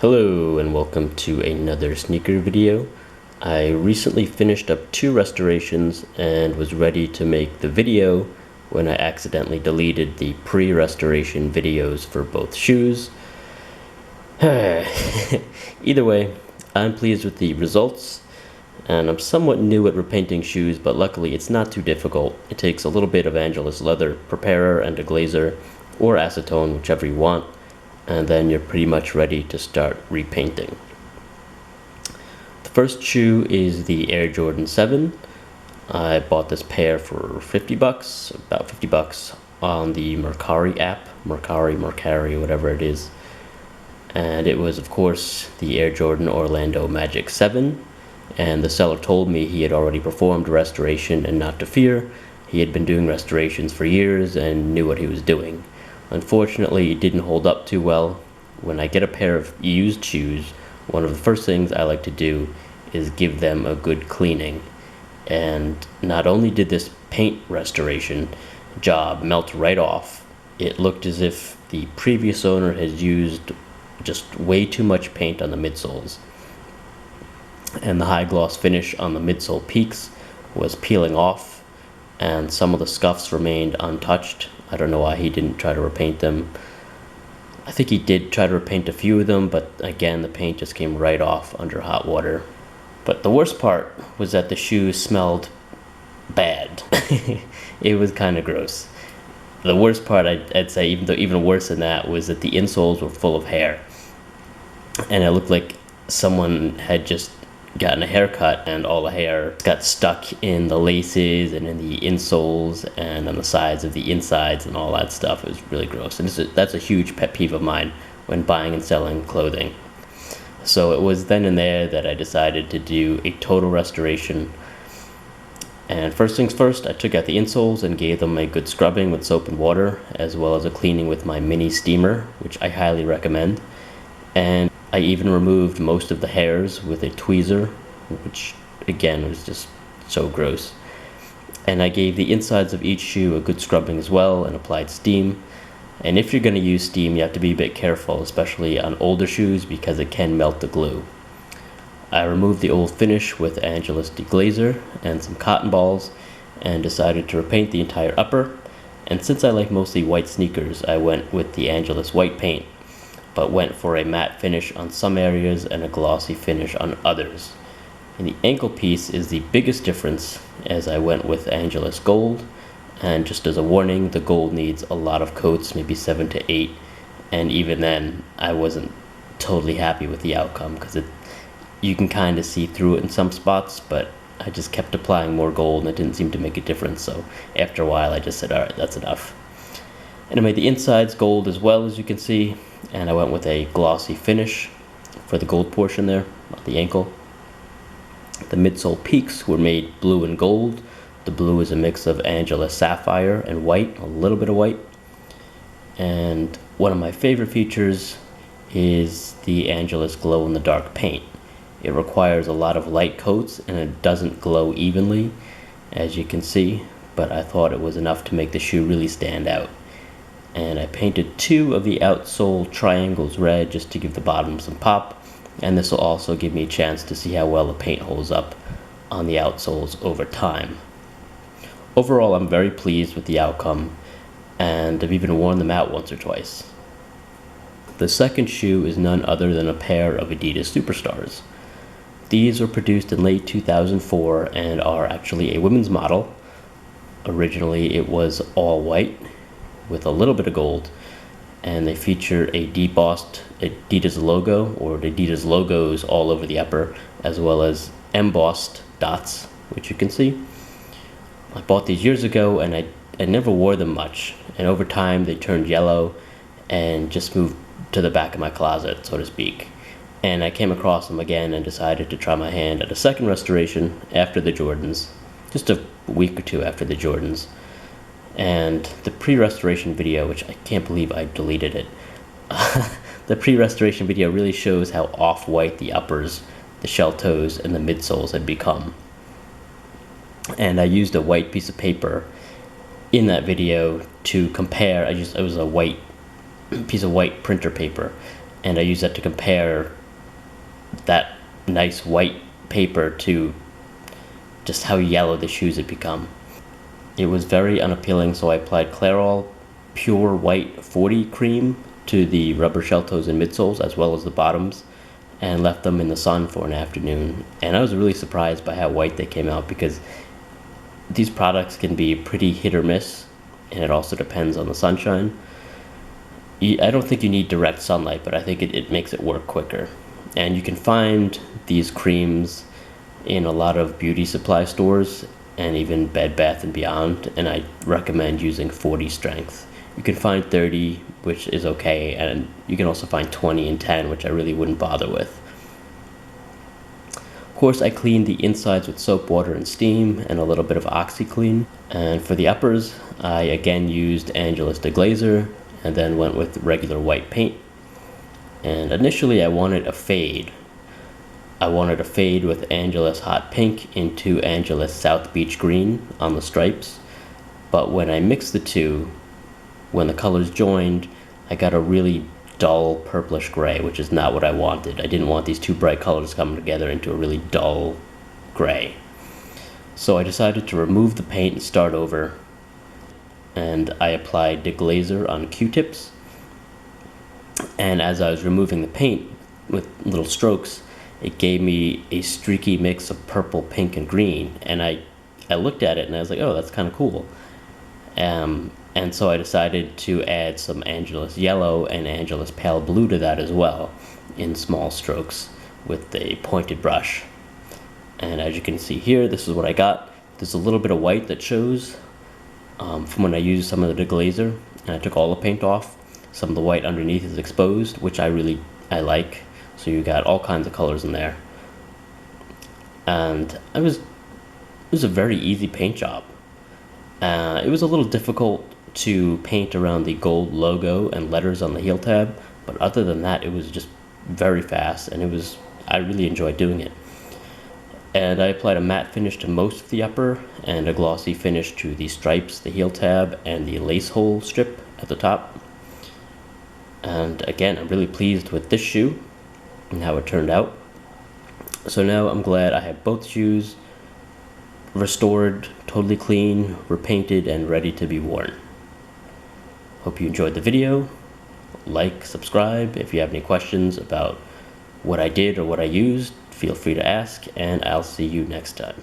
Hello and welcome to another sneaker video. I recently finished up 2 restorations and was ready to make the video when I accidentally deleted the pre-restoration videos for both shoes. Either way, I'm pleased with the results, and I'm somewhat new at repainting shoes, but luckily it's not too difficult. It takes a little bit of Angelus leather preparer and a glazer, or acetone, whichever you want, and then you're pretty much ready to start repainting. The first shoe is the Air Jordan 7. I bought this pair for 50 bucks, about 50 bucks on the Mercari app, Mercari, whatever it is. And it was, of course, the Air Jordan Orlando Magic 7. And the seller told me he had already performed restoration and not to fear. He had been doing restorations for years and knew what he was doing. Unfortunately, it didn't hold up too well. When I get a pair of used shoes, one of the first things I like to do is give them a good cleaning. And not only did this paint restoration job melt right off, it looked as if the previous owner has used just way too much paint on the midsoles. And the high gloss finish on the midsole peaks was peeling off, and some of the scuffs remained untouched. I don't know why he didn't try to repaint them. I think he did try to repaint a few of them, but again, the paint just came right off under hot water. But the worst part was that the shoes smelled bad. It was kind of gross. The worst part, I'd say, even worse than that, was that the insoles were full of hair. And it looked like someone had just gotten a haircut and all the hair got stuck in the laces and in the insoles and on the sides of the insides and all that stuff. It was really gross, and that's a huge pet peeve of mine when buying and selling clothing. So it was then and there that I decided to do a total restoration. And first things first, I took out the insoles and gave them a good scrubbing with soap and water, as well as a cleaning with my mini steamer, which I highly recommend. And I even removed most of the hairs with a tweezer, which again was just so gross. And I gave the insides of each shoe a good scrubbing as well and applied steam. And if you're going to use steam, you have to be a bit careful, especially on older shoes, because it can melt the glue. I removed the old finish with Angelus deglazer and some cotton balls and decided to repaint the entire upper. And since I like mostly white sneakers, I went with the Angelus white paint, but went for a matte finish on some areas and a glossy finish on others. And the ankle piece is the biggest difference, as I went with Angelus gold, and just as a warning, the gold needs a lot of coats, maybe 7 to 8, and even then I wasn't totally happy with the outcome, because you can kind of see through it in some spots, but I just kept applying more gold and it didn't seem to make a difference. So after a while I just said, alright, that's enough. And I made the insides gold as well, as you can see, and I went with a glossy finish for the gold portion there on the ankle. The midsole peaks were made blue and gold. The blue is a mix of Angelus sapphire and white, a little bit of white. And one of my favorite features is the Angelus glow in the dark paint. It requires a lot of light coats and it doesn't glow evenly, as you can see, but I thought it was enough to make the shoe really stand out. And I painted 2 of the outsole triangles red just to give the bottom some pop, and this will also give me a chance to see how well the paint holds up on the outsoles over time. Overall, I'm very pleased with the outcome, and I've even worn them out once or twice. The second shoe is none other than a pair of Adidas Superstars. These were produced in late 2004 and are actually a women's model. Originally it was all white with a little bit of gold, and they feature a debossed Adidas logo, or Adidas logos all over the upper, as well as embossed dots, which you can see. I bought these years ago and I never wore them much, and over time they turned yellow and just moved to the back of my closet, so to speak. And I came across them again and decided to try my hand at a second restoration after the Jordans, just a week or 2 after the Jordans. And the pre-restoration video, which I can't believe I deleted it, the pre-restoration video really shows how off-white the uppers, the shell toes, and the midsoles had become. And I used a white piece of paper in that video to compare. It was a white piece of white printer paper, and I use that to compare that nice white paper to just how yellow the shoes had become. It was very unappealing, so I applied Clairol Pure White 40 cream to the rubber shell toes and midsoles as well as the bottoms, and left them in the sun for an afternoon. And I was really surprised by how white they came out, because these products can be pretty hit or miss, and it also depends on the sunshine. I don't think you need direct sunlight, but I think it makes it work quicker. And you can find these creams in a lot of beauty supply stores and even Bed Bath & Beyond, and I recommend using 40 strength. You can find 30, which is okay, and you can also find 20 and 10, which I really wouldn't bother with. Of course, I cleaned the insides with soap, water, and steam, and a little bit of OxiClean. And for the uppers, I again used Angelus deglazer, and then went with regular white paint. And initially I wanted a fade. I wanted a fade with Angelus Hot Pink into Angelus South Beach Green on the stripes. But when I mixed the two, when the colors joined, I got a really dull purplish gray, which is not what I wanted. I didn't want these two bright colors coming together into a really dull gray. So I decided to remove the paint and start over. And I applied deglazer on Q-tips. And as I was removing the paint with little strokes, it gave me a streaky mix of purple, pink, and green. And I looked at it and I was like, oh, that's kind of cool. And so I decided to add some Angelus yellow and Angelus pale blue to that as well, in small strokes with a pointed brush. And as you can see here, this is what I got. There's a little bit of white that shows from when I used some of the deglazer, and I took all the paint off. Some of the white underneath is exposed, which I like. So you got all kinds of colors in there. And it was a very easy paint job. It was a little difficult to paint around the gold logo and letters on the heel tab, but other than that, it was just very fast, and I really enjoyed doing it. And I applied a matte finish to most of the upper and a glossy finish to the stripes, the heel tab, and the lace hole strip at the top. And again, I'm really pleased with this shoe and how it turned out. So now I'm glad I have both shoes restored, totally clean, repainted, and ready to be worn. Hope you enjoyed the video. Like, subscribe. If you have any questions about what I did or what I used, feel free to ask, and I'll see you next time.